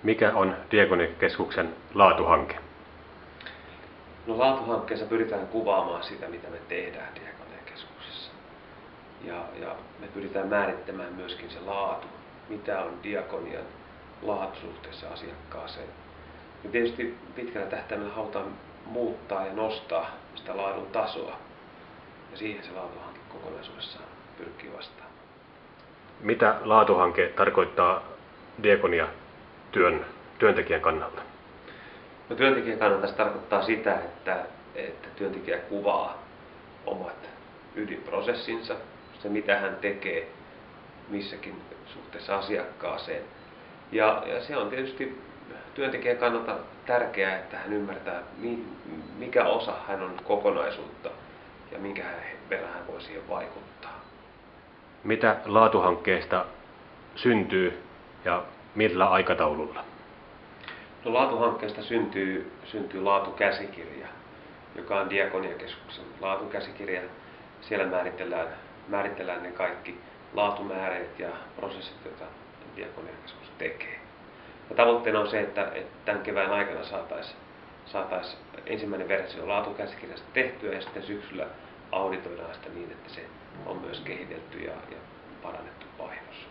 Mikä on Diakoniakeskuksen laatuhanke? No, laatuhankkeessa pyritään kuvaamaan sitä, mitä me tehdään Diakoniakeskuksessa. Ja me pyritään määrittämään myöskin se laatu, mitä on diakonian laatu suhteessa asiakkaaseen. Ja tietysti pitkällä tähtäimellä halutaan muuttaa ja nostaa sitä laadun tasoa. Ja siihen se laatuhanke kokonaisuudessaan pyrkii vastaamaan. Mitä laatuhanke tarkoittaa työntekijän kannalta? No, työntekijän kannalta se tarkoittaa sitä, että työntekijä kuvaa omat ydinprosessinsa, se mitä hän tekee missäkin suhteessa asiakkaaseen. Ja se on tietysti työntekijän kannalta tärkeää, että hän ymmärtää, mikä osa hän on kokonaisuutta ja minkä verran hän voi siihen vaikuttaa. Mitä laatuhankkeesta syntyy ja millä aikataululla? No, laatuhankkeesta syntyy laatukäsikirja, joka on Diakoniakeskuksen laatukäsikirja. Siellä määritellään ne kaikki laatumääreet ja prosessit, joita Diakoniakeskus tekee. Ja tavoitteena on se, että tämän kevään aikana saataisiin ensimmäinen versio laatukäsikirjasta tehtyä ja sitten syksyllä auditoidaan sitä niin, että se on myös kehitelty ja parannettu painossa.